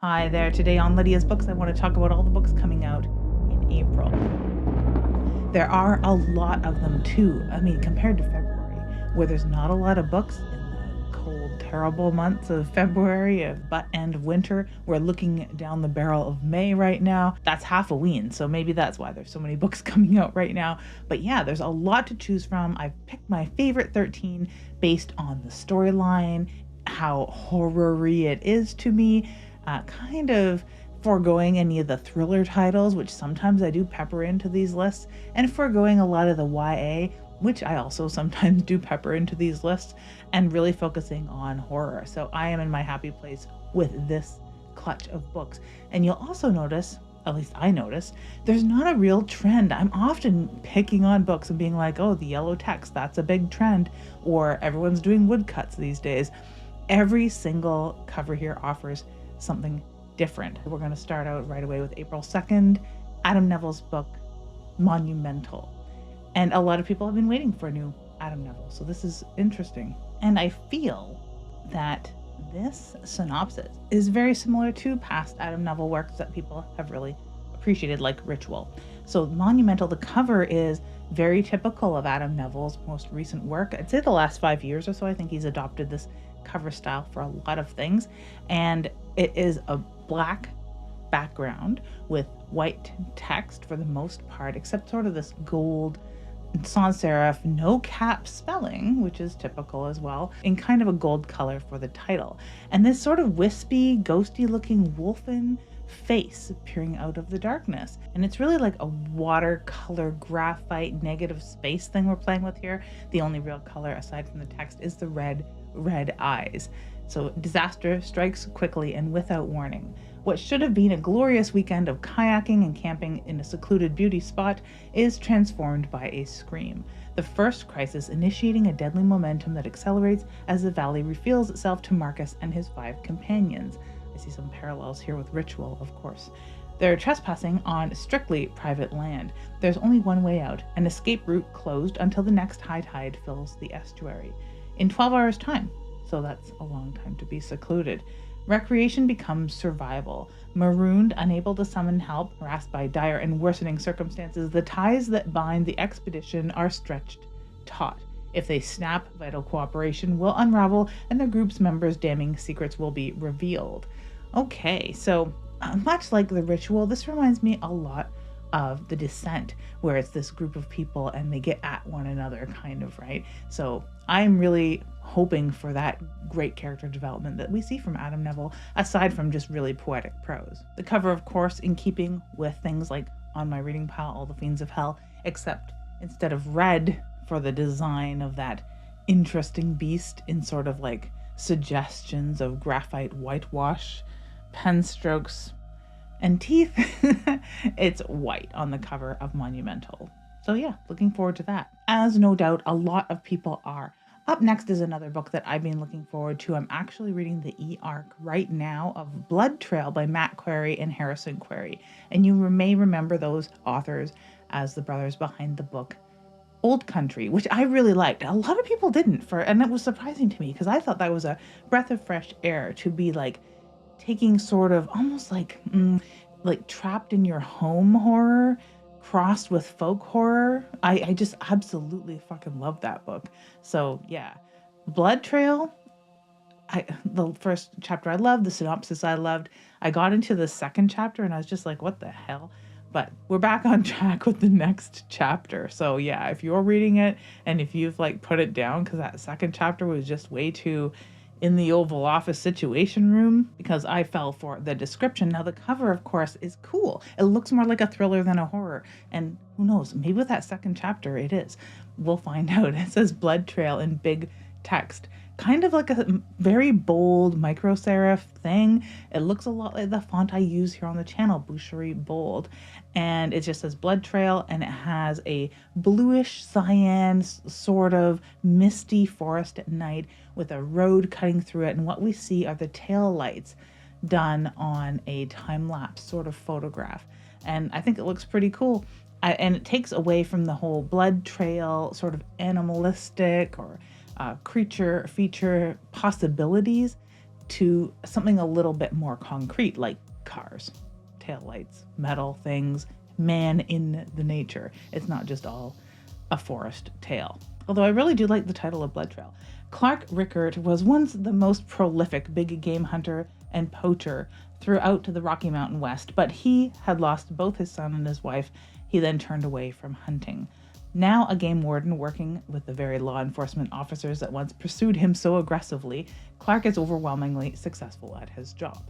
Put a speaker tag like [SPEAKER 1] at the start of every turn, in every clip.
[SPEAKER 1] Hi there. Today on Lydia's Books, I want to talk about all the books coming out in April. There are a lot of them too. I mean, compared to February, where there's not a lot of books in the cold, terrible months of February, of butt end of winter. We're looking down the barrel of May right now. That's Halloween, so maybe that's why there's so many books coming out right now. But yeah, there's a lot to choose from. I've picked my favorite 13 based on the storyline, how horror-y it is to me. Kind of foregoing any of the thriller titles, which sometimes I do pepper into these lists, and foregoing a lot of the YA, which I also sometimes do pepper into these lists, and really focusing on horror. So I am in my happy place with this clutch of books. And you'll also notice, at least I notice, there's not a real trend. I'm often picking on books and being like, oh, the yellow text, that's a big trend, or everyone's doing woodcuts these days. Every single cover here offers something different. We're going to start out right away with April 2nd, Adam Nevill's book, Monumental. And a lot of people have been waiting for a new Adam Nevill, so this is interesting. And I feel that this synopsis is very similar to past Adam Nevill works that people have really appreciated, like Ritual. So Monumental, the cover is very typical of Adam Nevill's most recent work. I'd say the last 5 years or so. I think he's adopted this cover style for a lot of things, and it is a black background with white text for the most part, except sort of this gold sans serif no cap spelling, which is typical as well, in kind of a gold color for the title, and this sort of wispy, ghosty looking wolfen face peering out of the darkness. And it's really like a watercolor graphite negative space thing we're playing with here. The only real color aside from the text is the red eyes. So disaster strikes quickly and without warning. What should have been a glorious weekend of kayaking and camping in a secluded beauty spot is transformed by a scream. The first crisis initiating a deadly momentum that accelerates as the valley reveals itself to Marcus and his 5 companions. I see some parallels here with Ritual, of course. They're trespassing on strictly private land. There's only one way out, an escape route closed until the next high tide fills the estuary. In 12 hours' time, so that's a long time to be secluded. Recreation becomes survival. Marooned, unable to summon help, harassed by dire and worsening circumstances, the ties that bind the expedition are stretched taut. If they snap, vital cooperation will unravel and the group's members' damning secrets will be revealed. Okay, so much like the Ritual, this reminds me a lot of The Descent, where it's this group of people and they get at one another, kind of, right? So I'm really hoping for that great character development that we see from Adam Nevill, aside from just really poetic prose. The cover, of course, in keeping with things like on my reading pile, All the Fiends of Hell, except instead of red for the design of that interesting beast in sort of like suggestions of graphite whitewash, pen strokes, and teeth, it's white on the cover of Monumental. So yeah, looking forward to that, as no doubt a lot of people are. Up next is another book that I've been looking forward to. I'm actually reading the e-arc right now of Blood Trail by Matt Query and Harrison Query, and you may remember those authors as the brothers behind the book Old Country, which I really liked. A lot of people didn't, and it was surprising to me because I thought that was a breath of fresh air to be like taking sort of almost like trapped in your home horror crossed with folk horror. I just absolutely fucking love that book. So yeah, Blood Trail, the first chapter I loved, the synopsis I loved. I got into the second chapter and I was just like, what the hell? But we're back on track with the next chapter. So yeah, if you're reading it and if you've like put it down because that second chapter was just way too in the Oval Office Situation Room, because I fell for the description. Now the cover, of course, is cool. It looks more like a thriller than a horror. And who knows, maybe with that second chapter it is. We'll find out. It says Blood Trail in big text. Kind of like a very bold micro serif thing. It looks a lot like the font I use here on the channel, Boucherie Bold. And it just says Blood Trail, and it has a bluish cyan sort of misty forest at night with a road cutting through it. And what we see are the tail lights done on a time-lapse sort of photograph. And I think it looks pretty cool. And it takes away from the whole blood trail sort of animalistic or creature feature possibilities to something a little bit more concrete, like cars, taillights, metal things, man in the nature. It's not just all a forest tale. Although I really do like the title of Blood Trail. Clark Rickert was once the most prolific big game hunter and poacher throughout the Rocky Mountain West, but he had lost both his son and his wife. He then turned away from hunting. Now a game warden working with the very law enforcement officers that once pursued him so aggressively, Clark is overwhelmingly successful at his job.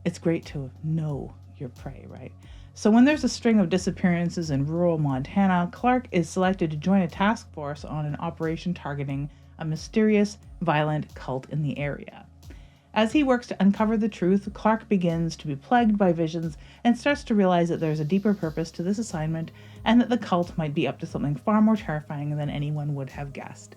[SPEAKER 1] It's great to know your prey, right? So when there's a string of disappearances in rural Montana, Clark is selected to join a task force on an operation targeting a mysterious, violent cult in the area. As he works to uncover the truth, Clark begins to be plagued by visions and starts to realize that there's a deeper purpose to this assignment and that the cult might be up to something far more terrifying than anyone would have guessed.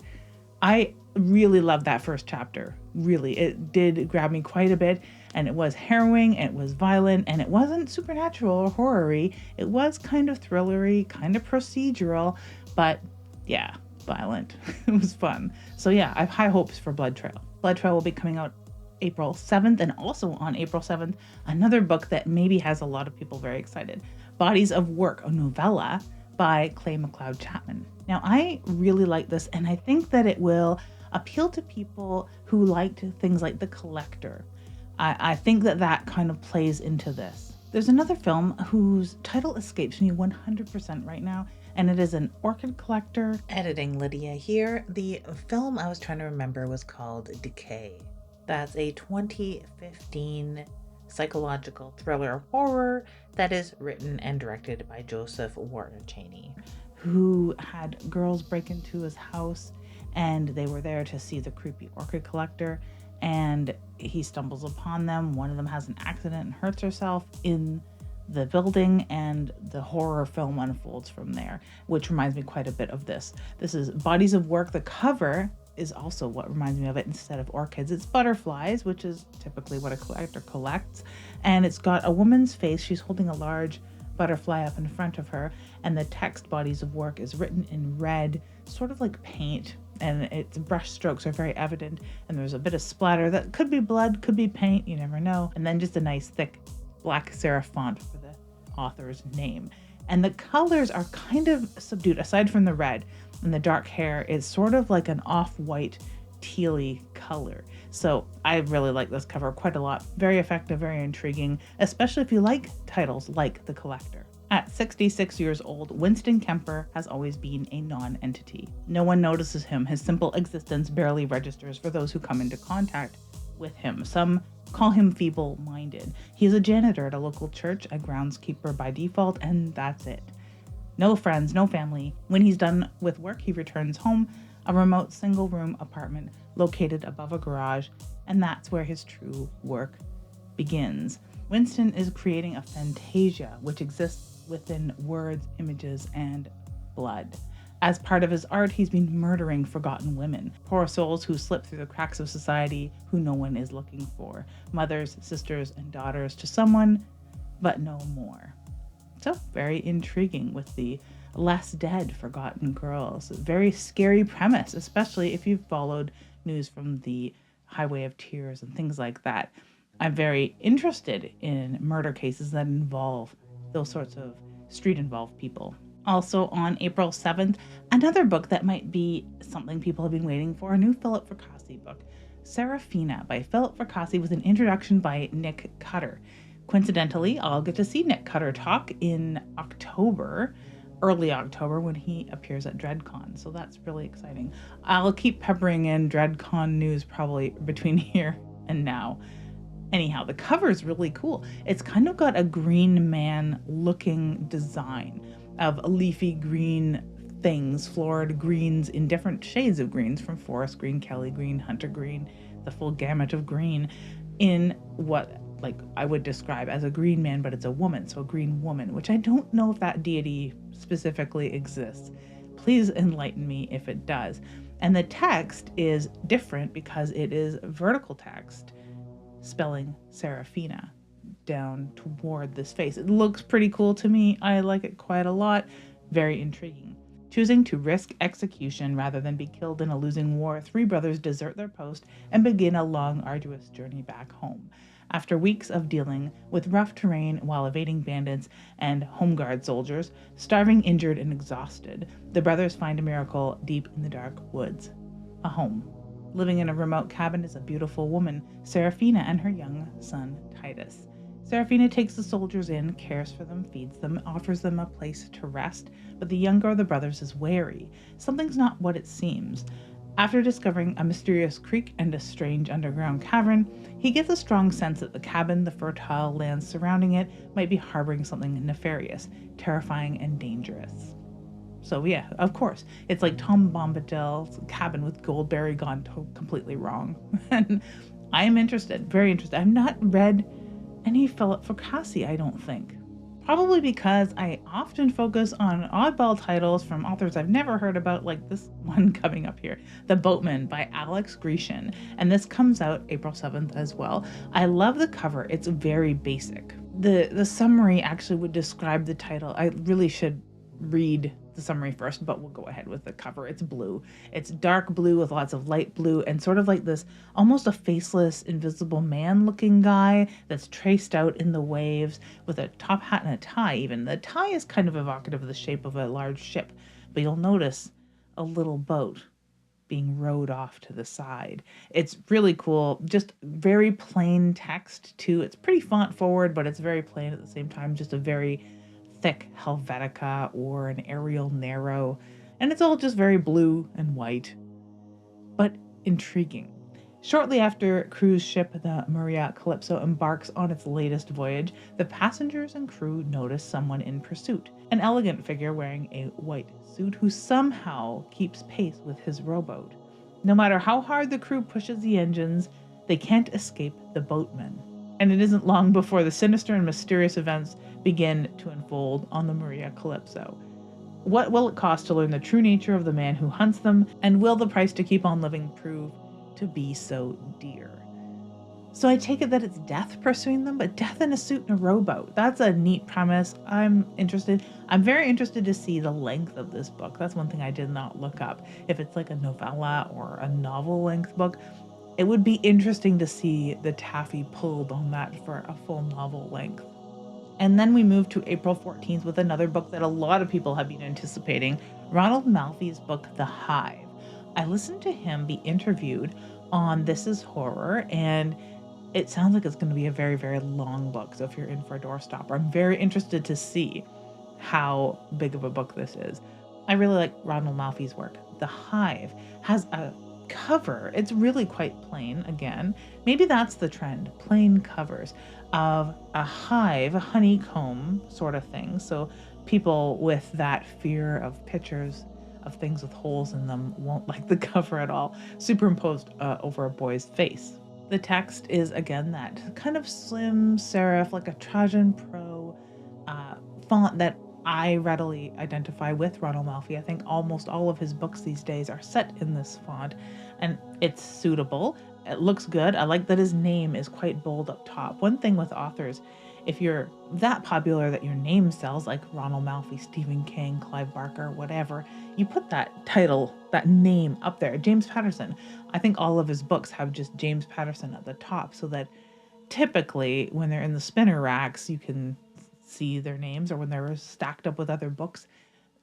[SPEAKER 1] I really loved that first chapter. Really, it did grab me quite a bit, and it was harrowing, and it was violent, and it wasn't supernatural or horror-y. It was kind of thrillery, kind of procedural, but yeah, violent. It was fun. So yeah, I have high hopes for Blood Trail. Blood Trail will be coming out April 7th, and also on April 7th, another book that maybe has a lot of people very excited. Bodies of Work, a novella by McLeod Chapman. Now, I really like this, and I think that it will appeal to people who liked things like The Collector. I think that kind of plays into this. There's another film whose title escapes me 100% right now, and it is An Orchid Collector.
[SPEAKER 2] Editing Lydia here. The film I was trying to remember was called Decay. That's a 2015 psychological thriller horror that is written and directed by Joseph Warner-Chaney,
[SPEAKER 1] who had girls break into his house, and they were there to see the creepy orchid collector, and he stumbles upon them. One of them has an accident and hurts herself in the building, and the horror film unfolds from there, which reminds me quite a bit of this. This is Bodies of Work. The cover is also what reminds me of it. Instead of orchids, it's butterflies, which is typically what a collector collects, and it's got a woman's face. She's holding a large butterfly up in front of her, and the text Bodies of Work is written in red, sort of like paint, and its brush strokes are very evident, and there's a bit of splatter that could be blood, could be paint, you never know, and then just a nice thick black serif font for the author's name. And the colors are kind of subdued, aside from the red, and the dark hair is sort of like an off-white tealy color. So I really like this cover quite a lot. Very effective, very intriguing, especially if you like titles like The Collector. At 66 years old, Winston Kemper has always been a non-entity. No one notices him. His simple existence barely registers for those who come into contact with him. Some call him feeble-minded. He is a janitor at a local church, a groundskeeper by default, and that's it. No friends, no family. When he's done with work, he returns home, a remote single-room apartment located above a garage, and that's where his true work begins. Winston is creating a fantasia which exists within words, images, and blood. As part of his art, he's been murdering forgotten women, poor souls who slip through the cracks of society, who no one is looking for, mothers, sisters, and daughters to someone, but no more. So, very intriguing with the less dead forgotten girls. Very scary premise, especially if you've followed news from the Highway of Tears and things like that. I'm very interested in murder cases that involve those sorts of street-involved people. Also on April 7th, another book that might be something people have been waiting for, a new Philip Fracassi book, Saraphina by Philip Fracassi, with an introduction by Nick Cutter. Coincidentally, I'll get to see Nick Cutter talk in October, early October, when he appears at DreadCon, so that's really exciting. I'll keep peppering in DreadCon news probably between here and now. Anyhow, the cover is really cool. It's kind of got a Green Man looking design of leafy green things, florid greens in different shades of greens, from forest green, Kelly green, hunter green, the full gamut of green, in what I would describe as a green man, but it's a woman, so a green woman, which I don't know if that deity specifically exists. Please enlighten me if it does. And the text is different because it is vertical text, spelling Saraphina down toward this face. It looks pretty cool to me. I like it quite a lot. Very intriguing. Choosing to risk execution rather than be killed in a losing war, 3 brothers desert their post and begin a long, arduous journey back home. After weeks of dealing with rough terrain while evading bandits and home guard soldiers, starving, injured, and exhausted, the brothers find a miracle deep in the dark woods. A home. Living in a remote cabin is a beautiful woman, Saraphina, and her young son, Titus. Saraphina takes the soldiers in, cares for them, feeds them, offers them a place to rest, but the younger of the brothers is wary. Something's not what it seems. After discovering a mysterious creek and a strange underground cavern, he gets a strong sense that the cabin, the fertile lands surrounding it, might be harboring something nefarious, terrifying, and dangerous. So yeah, of course, it's like Tom Bombadil's cabin with Goldberry gone completely wrong. And I am interested, very interested. I've not read any Philip Fracassi, I don't think. Probably because I often focus on oddball titles from authors I've never heard about, like this one coming up here, The Boatman by Alex Grecian, and this comes out April 7th as well. I love the cover. It's very basic. The summary actually would describe the title. I really should read the summary first, but we'll go ahead with the cover. It's blue. It's dark blue with lots of light blue and sort of like this almost a faceless, invisible man looking guy that's traced out in the waves with a top hat and a tie even. The tie is kind of evocative of the shape of a large ship, but you'll notice a little boat being rowed off to the side. It's really cool. Just very plain text too. It's pretty font forward, but it's very plain at the same time. Just a very thick Helvetica or an Arial Narrow, and it's all just very blue and white, but intriguing. Shortly after cruise ship the Maria Calypso embarks on its latest voyage, the passengers and crew notice someone in pursuit, an elegant figure wearing a white suit who somehow keeps pace with his rowboat. No matter how hard the crew pushes the engines, they can't escape the boatman. And it isn't long before the sinister and mysterious events begin to unfold on the Maria Calypso. What will it cost to learn the true nature of the man who hunts them, and will the price to keep on living prove to be so dear? So I take it that it's death pursuing them, but death in a suit and a rowboat. That's a neat premise. I'm interested. I'm very interested to see the length of this book. That's one thing I did not look up. If it's like a novella or a novel length book, it would be interesting to see the taffy pulled on that for a full novel length. And then we move to April 14th with another book that a lot of people have been anticipating, Ronald Malfi's book, The Hive. I listened to him be interviewed on This Is Horror, and it sounds like it's going to be a very, very long book. So if you're in for a doorstopper, I'm very interested to see how big of a book this is. I really like Ronald Malfi's work. The Hive has a cover. It's really quite plain again. Maybe that's the trend, plain covers of a hive, a honeycomb sort of thing. So people with that fear of pictures of things with holes in them won't like the cover at all, superimposed over a boy's face. The text is again that kind of slim serif, like a Trajan Pro font that I readily identify with Ronald Malfi. I think almost all of his books these days are set in this font, and it's suitable. It looks good. I like that his name is quite bold up top. One thing with authors, if you're that popular that your name sells, like Ronald Malfi, Stephen King, Clive Barker, whatever, you put that title, that name up there. James Patterson, I think all of his books have just James Patterson at the top, so that typically when they're in the spinner racks, you can see their names, or when they're stacked up with other books,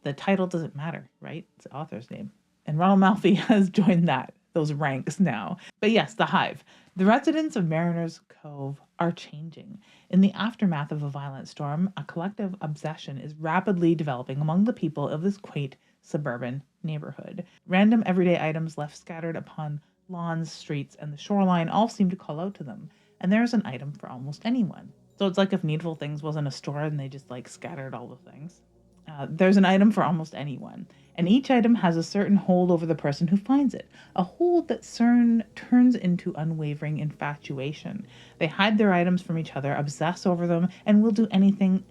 [SPEAKER 1] the title doesn't matter, right? It's the author's name. And Ronald Malfi has joined those ranks now. But yes, The Hive. The residents of Mariner's Cove are changing. In the aftermath of a violent storm, a collective obsession is rapidly developing among the people of this quaint suburban neighborhood. Random everyday items left scattered upon lawns, streets, and the shoreline all seem to call out to them. And there's an item for almost anyone. So it's like if Needful Things wasn't a store and they just like scattered all the things. There's an item for almost anyone. And each item has a certain hold over the person who finds it. A hold that turns into unwavering infatuation. They hide their items from each other, obsess over them, and will do anything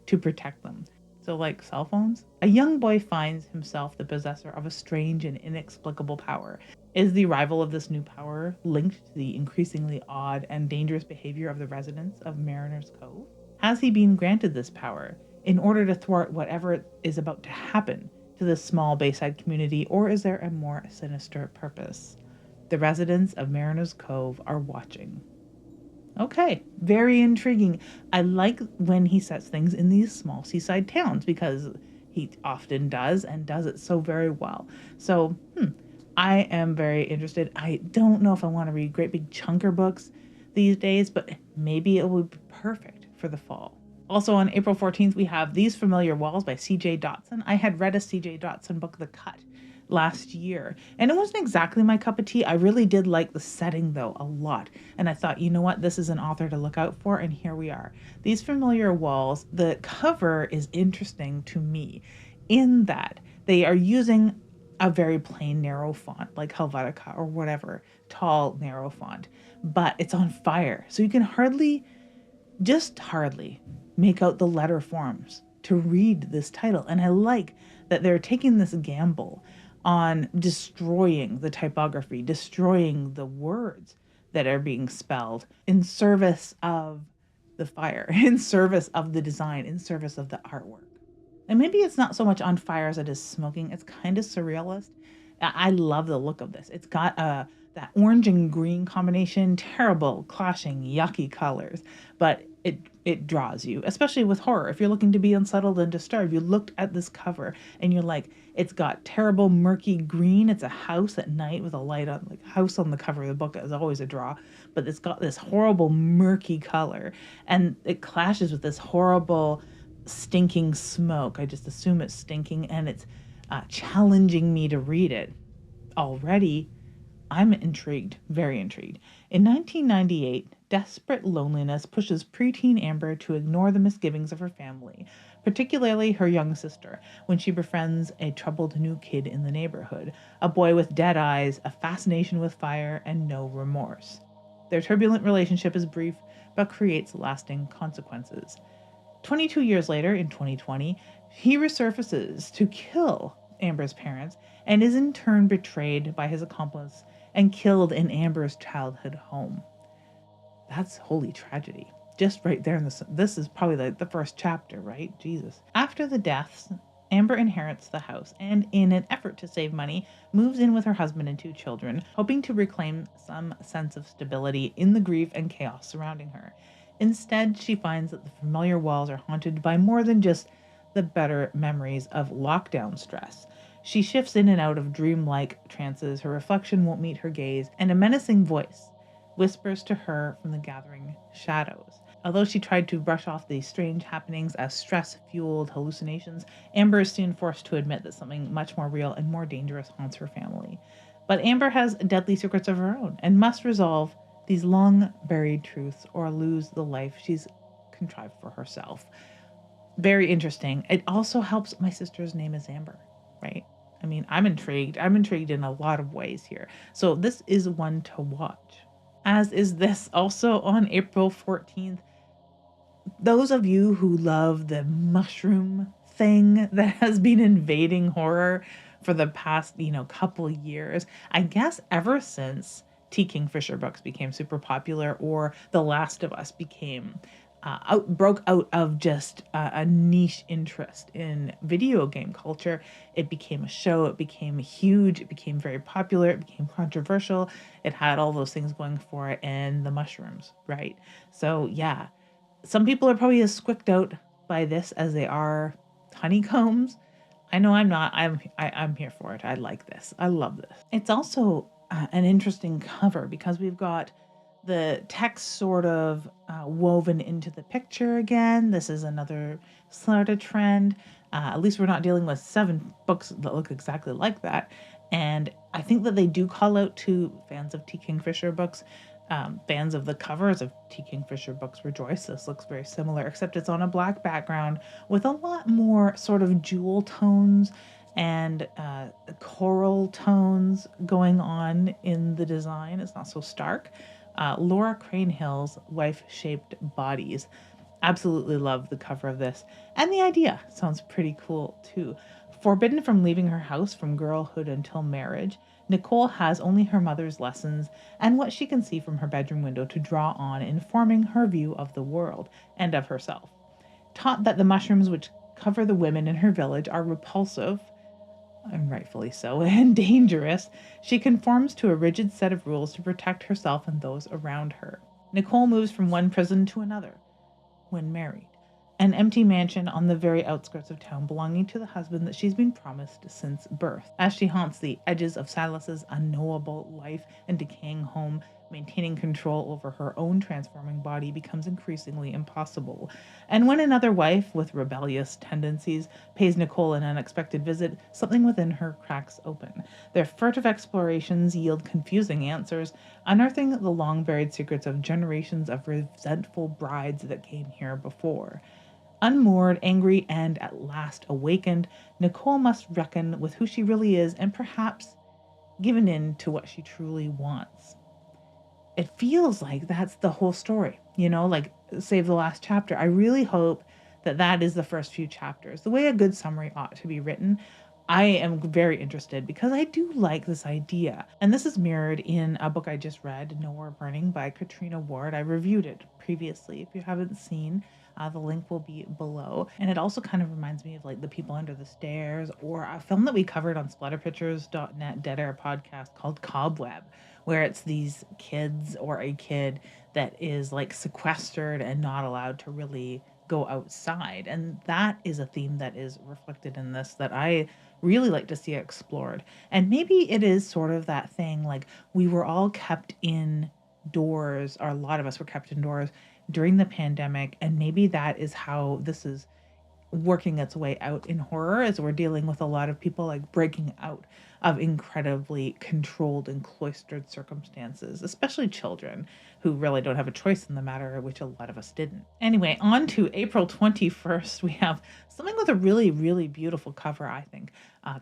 [SPEAKER 1] to protect them. So like cell phones? A young boy finds himself the possessor of a strange and inexplicable power. Is the arrival of this new power linked to the increasingly odd and dangerous behavior of the residents of Mariner's Cove? Has he been granted this power? in order to thwart whatever is about to happen to this small bayside community, or is there a more sinister purpose? The residents of Mariner's Cove are watching. Okay, very intriguing. I like when he sets things in these small seaside towns because he often does and does it so very well. So, I am very interested. I don't know if I want to read great big chunker books these days, but maybe it would be perfect for the fall. Also on April 14th, we have These Familiar Walls by C.J. Dotson. I had read a C.J. Dotson book, The Cut, last year, and it wasn't exactly my cup of tea. I really did like the setting, though, a lot. And I thought, you know what, this is an author to look out for, and here we are. These Familiar Walls, the cover is interesting to me in that they are using a very plain, narrow font, like Helvetica or whatever, tall, narrow font, but it's on fire. So you can hardly make out the letter forms to read this title. And I like that they're taking this gamble on destroying the typography, destroying the words that are being spelled in service of the fire, in service of the design, in service of the artwork. And maybe it's not so much on fire as it is smoking. It's kind of surrealist. I love the look of this. It's got that orange and green combination, terrible, clashing, yucky colors, but it draws you, especially with horror. If you're looking to be unsettled and disturbed, you looked at this cover and you're like, it's got terrible, murky green. It's a house at night with a light on, like house on the cover of the book is always a draw, but it's got this horrible, murky color, and it clashes with this horrible, stinking smoke. I just assume it's stinking, and it's challenging me to read it. Already, I'm intrigued, very intrigued. In 1998, desperate loneliness pushes preteen Amber to ignore the misgivings of her family, particularly her young sister, when she befriends a troubled new kid in the neighborhood, a boy with dead eyes, a fascination with fire, and no remorse. Their turbulent relationship is brief, but creates lasting consequences. 22 years later, in 2020, he resurfaces to kill Amber's parents and is in turn betrayed by his accomplice and killed in Amber's childhood home. That's holy tragedy. Just right there in this is probably the first chapter, right? Jesus. After the deaths, Amber inherits the house and, in an effort to save money, moves in with her husband and 2 children, hoping to reclaim some sense of stability in the grief and chaos surrounding her. Instead, she finds that the familiar walls are haunted by more than just the better memories of lockdown stress. She shifts in and out of dreamlike trances, her reflection won't meet her gaze, and a menacing voice whispers to her from the gathering shadows. Although she tried to brush off these strange happenings as stress-fueled hallucinations, Amber is soon forced to admit that something much more real and more dangerous haunts her family. But Amber has deadly secrets of her own and must resolve these long-buried truths or lose the life she's contrived for herself. Very interesting. It also helps my sister's name is Amber, right? I mean, I'm intrigued. I'm intrigued in a lot of ways here. So this is one to watch. As is this, also on April 14th. Those of you who love the mushroom thing that has been invading horror for the past, couple years, I guess ever since T. Kingfisher books became super popular, or The Last of Us became broke out of just a niche interest in video game culture. It became a show, it became huge, it became very popular, it became controversial, it had all those things going for it, and the mushrooms, right? So yeah, some people are probably as squicked out by this as they are honeycombs. I know I'm not. I'm here for it. I like this. I love this. It's also an interesting cover because we've got the text sort of woven into the picture again. This is another sort of trend. At least we're not dealing with 7 books that look exactly like that. And I think that they do call out to fans of T. Kingfisher books. Fans of the covers of T. Kingfisher books rejoice. This looks very similar, except it's on a black background with a lot more sort of jewel tones and coral tones going on in the design. It's not so stark. Laura Cranehill's Wife-Shaped Bodies. Absolutely love the cover of this. And the idea sounds pretty cool too. Forbidden from leaving her house from girlhood until marriage, Nicole has only her mother's lessons and what she can see from her bedroom window to draw on in forming her view of the world and of herself. Taught that the mushrooms which cover the women in her village are repulsive, and rightfully so, and dangerous, she conforms to a rigid set of rules to protect herself and those around her. Nicole moves from one prison to another when married. An empty mansion on the very outskirts of town belonging to the husband that she's been promised since birth. As she haunts the edges of Silas's unknowable life and decaying home, maintaining control over her own transforming body becomes increasingly impossible. And when another wife with rebellious tendencies pays Nicole an unexpected visit, something within her cracks open. Their furtive explorations yield confusing answers, unearthing the long-buried secrets of generations of resentful brides that came here before. Unmoored, angry, and at last awakened, Nicole must reckon with who she really is and perhaps given in to what she truly wants. It feels like that's the whole story, like save the last chapter. I really hope that that is the first few chapters, the way a good summary ought to be written. I am very interested because I do like this idea. And this is mirrored in a book I just read, Nowhere Burning by Katrina Ward. I reviewed it previously. If you haven't seen, the link will be below. And it also kind of reminds me of like The People Under the Stairs, or a film that we covered on splatterpictures.net Dead Air podcast called Cobweb, where it's these kids or a kid that is like sequestered and not allowed to really go outside. And that is a theme that is reflected in this that I really like to see explored. And maybe it is sort of that thing, like we were all kept indoors, or a lot of us were kept indoors during the pandemic, and maybe that is how this is working its way out in horror, as we're dealing with a lot of people like breaking out of incredibly controlled and cloistered circumstances, especially children who really don't have a choice in the matter, which a lot of us didn't. Anyway, on to April 21st, we have something with a really, really beautiful cover, I think.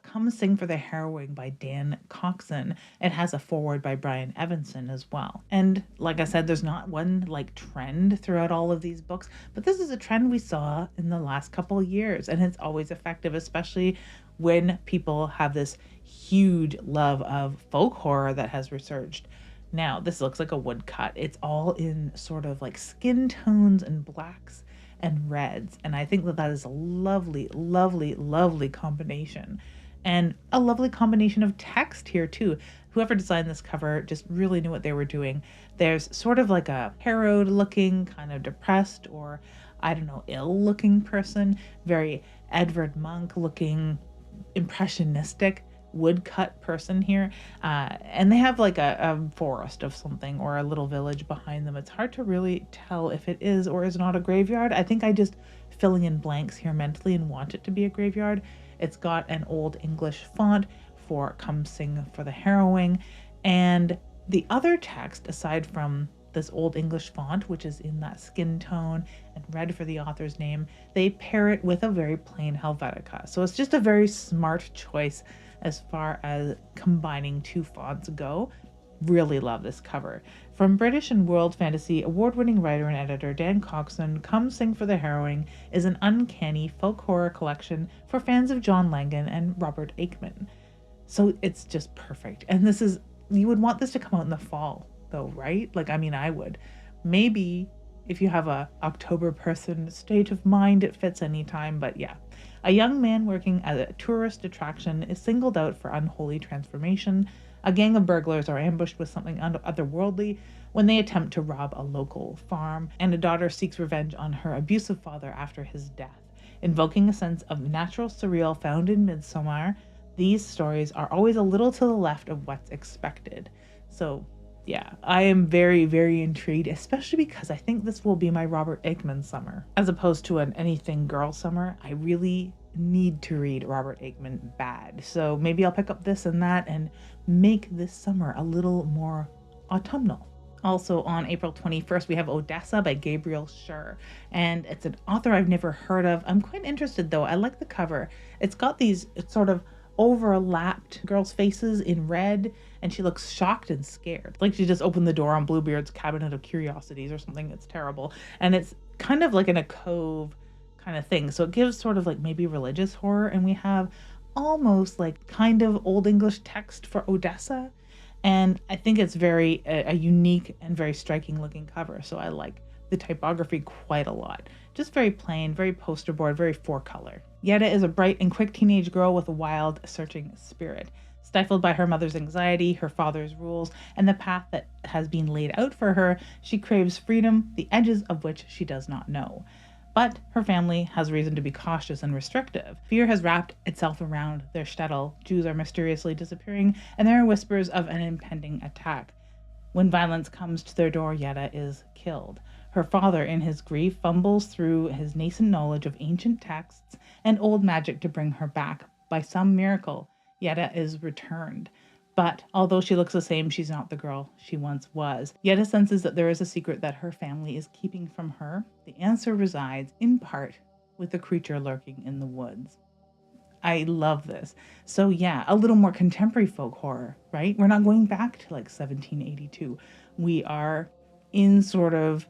[SPEAKER 1] Come Sing for the Harrowing by Dan Coxon. It has a foreword by Brian Evanson as well. And like I said, there's not one like trend throughout all of these books, but this is a trend we saw in the last couple of years, and it's always effective, especially when people have this huge love of folk horror that has resurged. Now, this looks like a woodcut. It's all in sort of like skin tones and blacks and reds. And I think that that is a lovely, lovely, lovely combination. And a lovely combination of text here too. Whoever designed this cover just really knew what they were doing. There's sort of like a harrowed looking, kind of depressed, or I don't know, ill looking person. Very Edvard Munch looking, impressionistic woodcut person here, and they have like a forest of something or a little village behind them. It's hard to really tell if it is or is not a graveyard. I think I just filling in blanks here mentally and want it to be a graveyard. It's got an old English font for Come Sing for the Harrowing, and the other text aside from this old English font, which is in that skin tone and red for the author's name, they pair it with a very plain Helvetica. So it's just a very smart choice as far as combining two fonts go. Really love this cover. From British and World Fantasy award-winning writer and editor Dan Coxon, Come Sing for the Harrowing is an uncanny folk horror collection for fans of John Langan and Robert Aikman. So it's just perfect. And this is, you would want this to come out in the fall though, right? Like, I mean, I would. Maybe if you have a October person state of mind, it fits any time, but yeah. A young man working as a tourist attraction is singled out for unholy transformation. A gang of burglars are ambushed with something otherworldly when they attempt to rob a local farm, and a daughter seeks revenge on her abusive father after his death. Invoking a sense of natural surreal found in Midsommar, these stories are always a little to the left of what's expected. So yeah, I am very, very intrigued, especially because I think this will be my Robert Aikman summer. As opposed to an anything girl summer, I really need to read Robert Aikman bad. So maybe I'll pick up this and that and make this summer a little more autumnal. Also on April 21st, we have Odessa by Gabrielle Sher, and it's an author I've never heard of. I'm quite interested though. I like the cover. It's got these sort of overlapped girls' faces in red, and she looks shocked and scared, like she just opened the door on Bluebeard's Cabinet of Curiosities or something. That's terrible. And it's kind of like in a cove kind of thing, so it gives sort of like maybe religious horror. And we have almost like kind of old English text for Odessa, and I think it's very a unique and very striking looking cover, so I like the typography quite a lot. Just very plain, very poster board, very 4-color. Yetta is a bright and quick teenage girl with a wild, searching spirit. Stifled by her mother's anxiety, her father's rules, and the path that has been laid out for her, she craves freedom, the edges of which she does not know. But her family has reason to be cautious and restrictive. Fear has wrapped itself around their shtetl. Jews are mysteriously disappearing, and there are whispers of an impending attack. When violence comes to their door, Yetta is killed. Her father, in his grief, fumbles through his nascent knowledge of ancient texts and old magic to bring her back. By some miracle, Yetta is returned. But although she looks the same, she's not the girl she once was. Yetta senses that there is a secret that her family is keeping from her. The answer resides, in part, with the creature lurking in the woods. I love this. So yeah, a little more contemporary folk horror, right? We're not going back to like 1782. We are in sort of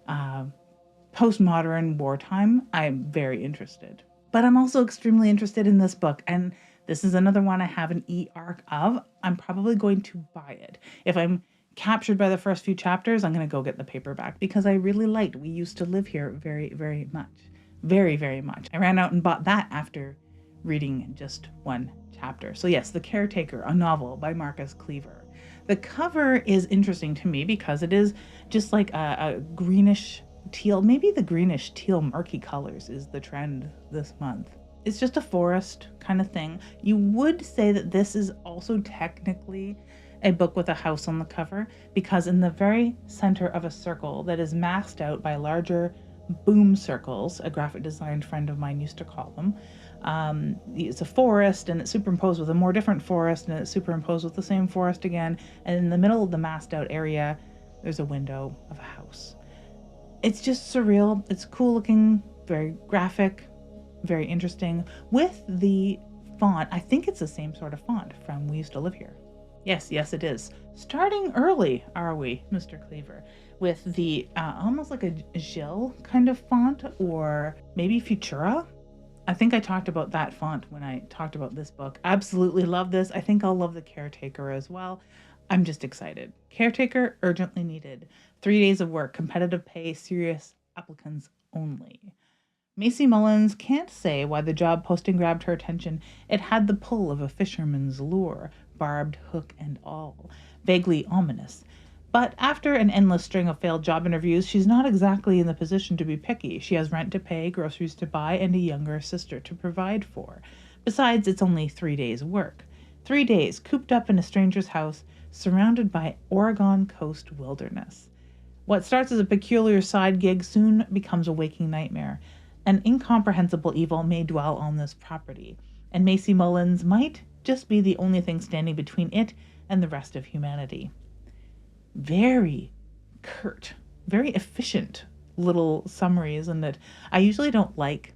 [SPEAKER 1] postmodern wartime. I'm very interested. But I'm also extremely interested in this book, and this is another one I have an e-arc of. I'm probably going to buy it. If I'm captured by the first few chapters, I'm going to go get the paperback because I really liked We Used to Live Here very, very much. Very, very much. I ran out and bought that after reading just one chapter. So yes, The Caretaker, a novel by Marcus Kliewer. The cover is interesting to me because it is just like a greenish teal, maybe the greenish teal murky colors is the trend this month. It's just a forest kind of thing. You would say that this is also technically a book with a house on the cover, because in the very center of a circle that is masked out by larger boom circles, a graphic design friend of mine used to call them, it's a forest, and it's superimposed with a more different forest, and it's superimposed with the same forest again, and in the middle of the masked out area there's a window of a house. It's just surreal. It's cool looking, very graphic, very interesting, with the font. I think it's the same sort of font from We Used to Live Here. Yes, it is. Starting early, are we, Mr. Kliewer, with the almost like a Gilles kind of font, or maybe Futura. I think I talked about that font when I talked about this book. Absolutely love this. I think I'll love The Caretaker as well. I'm just excited. Caretaker, urgently needed. 3 days of work, competitive pay, serious applicants only. Macy Mullins can't say why the job posting grabbed her attention. It had the pull of a fisherman's lure, barbed hook and all, vaguely ominous. But after an endless string of failed job interviews, she's not exactly in the position to be picky. She has rent to pay, groceries to buy, and a younger sister to provide for. Besides, it's only 3 days' work. 3 days cooped up in a stranger's house, surrounded by Oregon coast wilderness. What starts as a peculiar side gig soon becomes a waking nightmare. An incomprehensible evil may dwell on this property, and Macy Mullins might just be the only thing standing between it and the rest of humanity. Very curt, very efficient little summaries, and that I usually don't like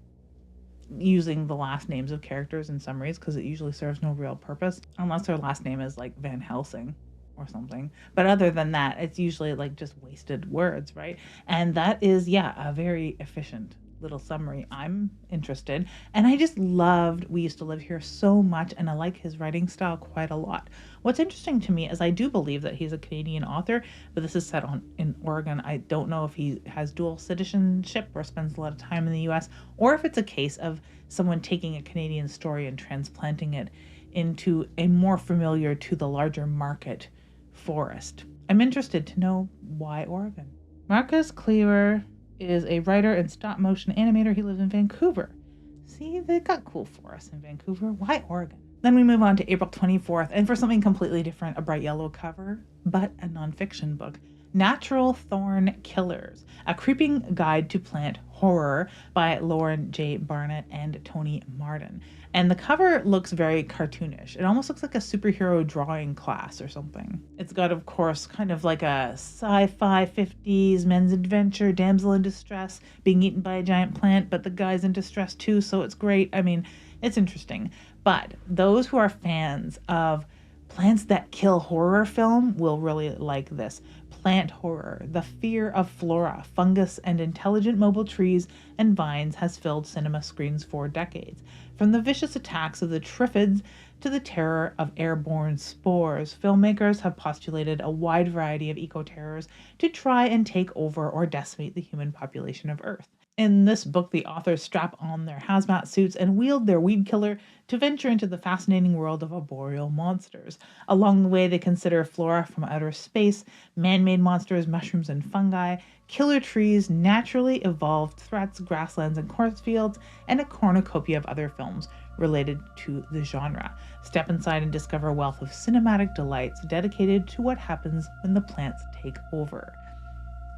[SPEAKER 1] using the last names of characters in summaries because it usually serves no real purpose, unless their last name is like Van Helsing or something. But other than that, it's usually like just wasted words, right? And that is, a very efficient little summary. I'm interested, and I just loved We Used to Live Here so much, and I like his writing style quite a lot. What's interesting to me is I do believe that he's a Canadian author, but this is set in Oregon. I don't know if he has dual citizenship or spends a lot of time in the US, or if it's a case of someone taking a Canadian story and transplanting it into a more familiar to the larger market forest. I'm interested to know why Oregon. Marcus Kliewer is a writer and stop motion animator. He lives in Vancouver. See, they got cool forests in Vancouver. Why Oregon? Then we move on to April 24th, and for something completely different, a bright yellow cover, but a nonfiction book. Natural Thorn Killers, a creeping guide to plant horror by Lauren J. Barnett and Tony Martin. And the cover looks very cartoonish. It almost looks like a superhero drawing class or something. It's got, of course, kind of like a sci-fi 50s men's adventure, damsel in distress, being eaten by a giant plant, but the guy's in distress too, so it's great. I mean, it's interesting. But those who are fans of Plants That Kill horror film will really like this. Plant horror, the fear of flora, fungus, and intelligent mobile trees and vines has filled cinema screens for decades. From the vicious attacks of the triffids to the terror of airborne spores, filmmakers have postulated a wide variety of eco-terrors to try and take over or decimate the human population of Earth. In this book, the authors strap on their hazmat suits and wield their weed killer to venture into the fascinating world of arboreal monsters. Along the way, they consider flora from outer space, man-made monsters, mushrooms and fungi, killer trees, naturally evolved threats, grasslands and cornfields, and a cornucopia of other films related to the genre. Step inside and discover a wealth of cinematic delights dedicated to what happens when the plants take over.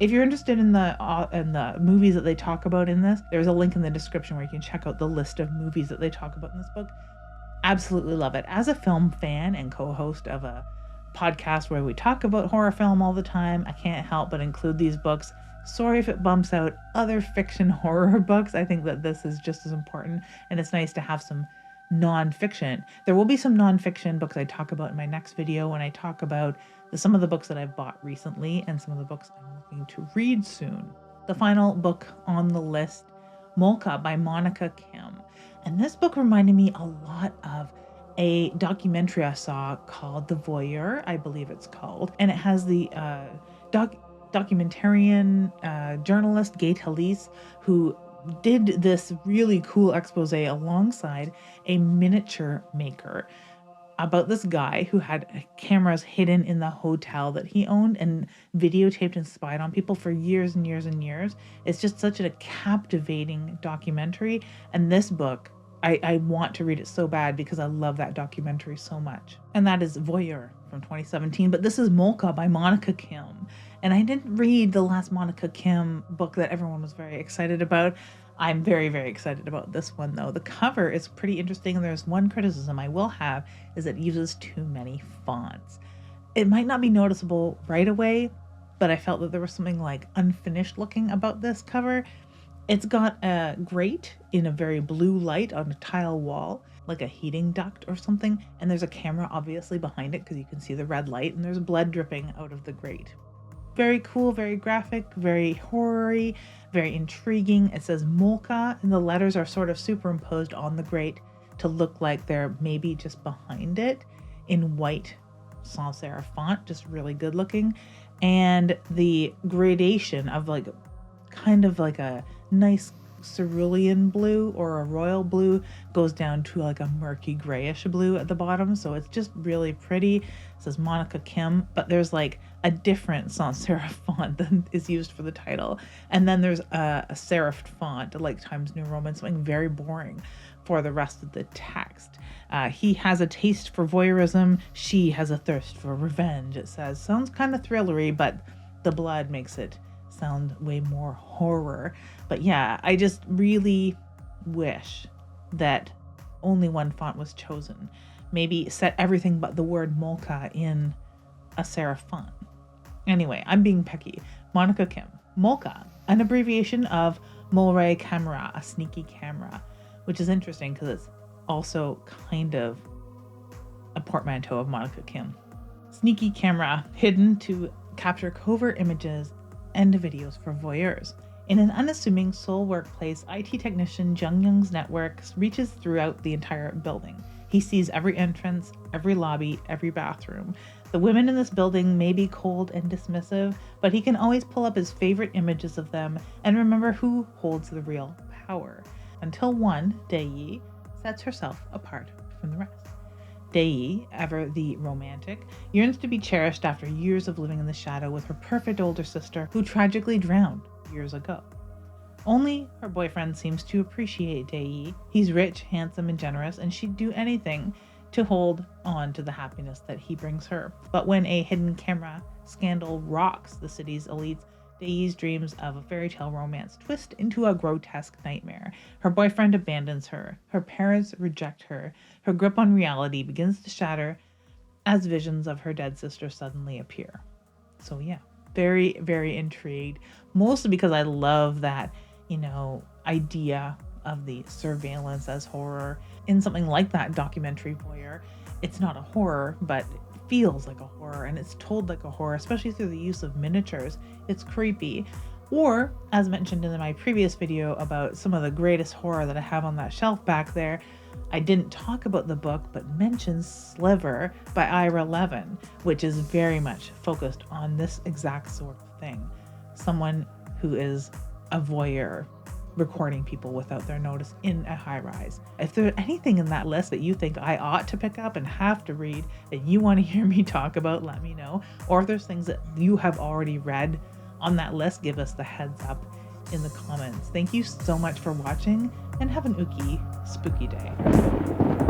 [SPEAKER 1] If you're interested in the movies that they talk about in this, there's a link in the description where you can check out the list of movies that they talk about in this book. Absolutely love it. As a film fan and co-host of a podcast where we talk about horror film all the time, I can't help but include these books. Sorry if it bumps out other fiction horror books. I think that this is just as important, and it's nice to have some non-fiction. There will be some non-fiction books I talk about in my next video when I talk about some of the books that I've bought recently and some of the books I'm looking to read soon. The final book on the list, Moka by Monica Kim. And this book reminded me a lot of a documentary I saw called The Voyeur, I believe it's called. And it has the documentarian journalist Gay Talese, who did this really cool expose alongside a miniature maker about this guy who had cameras hidden in the hotel that he owned and videotaped and spied on people for years and years and years. It's just such a captivating documentary. And this book, I want to read it so bad because I love that documentary so much. And that is Voyeur from 2017. But this is Moka by Monica Kim. And I didn't read the last Monica Kim book that everyone was very excited about. I'm very, very excited about this one, though. The cover is pretty interesting, and there's one criticism I will have, is it uses too many fonts. It might not be noticeable right away, but I felt that there was something like unfinished looking about this cover. It's got a grate in a very blue light on a tile wall, like a heating duct or something, and there's a camera obviously behind it because you can see the red light, and there's blood dripping out of the grate. Very cool, very graphic, very horror-y, very intriguing. It says Moka, and the letters are sort of superimposed on the grate to look like they're maybe just behind it in white sans serif font, just really good looking. And the gradation of kind of like a nice cerulean blue or a royal blue goes down to like a murky grayish blue at the bottom, so it's just really pretty. It says Monica Kim, but there's like a different sans serif font than is used for the title, and then there's a serifed font like Times New Roman, something very boring for the rest of the text. He has a taste for voyeurism, she has a thirst for revenge, it says. Sounds kind of thrillery, but the blood makes it sound way more horror. But yeah, I just really wish that only one font was chosen. Maybe set everything but the word Moka in a serif font. Anyway, I'm being picky. Monica Kim. Moka, an abbreviation of Molre Camera, a sneaky camera, which is interesting because it's also kind of a portmanteau of Monica Kim. Sneaky camera, hidden to capture covert images and videos for voyeurs. In an unassuming Seoul workplace, IT technician Jung Young's network reaches throughout the entire building. He sees every entrance, every lobby, every bathroom. The women in this building may be cold and dismissive, but he can always pull up his favorite images of them and remember who holds the real power. Until one, Dae-yi, sets herself apart from the rest. Dae-yi, ever the romantic, yearns to be cherished after years of living in the shadow with her perfect older sister who tragically drowned years ago. Only her boyfriend seems to appreciate Dae-yi. He's rich, handsome, and generous, and she'd do anything to hold on to the happiness that he brings her. But when a hidden camera scandal rocks the city's elites, Dae-yi's dreams of a fairy tale romance twist into a grotesque nightmare. Her boyfriend abandons her. Her parents reject her. Her grip on reality begins to shatter as visions of her dead sister suddenly appear. So yeah, very, very intrigued. Mostly because I love that, idea of the surveillance as horror in something like that documentary Voyeur. It's not a horror, but feels like a horror and it's told like a horror, especially through the use of miniatures. It's creepy. Or, as mentioned in my previous video about some of the greatest horror that I have on that shelf back there, I didn't talk about the book, but mentioned Sliver by Ira Levin, which is very much focused on this exact sort of thing. Someone who is a voyeur, recording people without their notice in a high rise. If there's anything in that list that you think I ought to pick up and have to read that you want to hear me talk about, let me know. Or if there's things that you have already read on that list, give us the heads up in the comments. Thank you so much for watching and have an ooky, spooky day.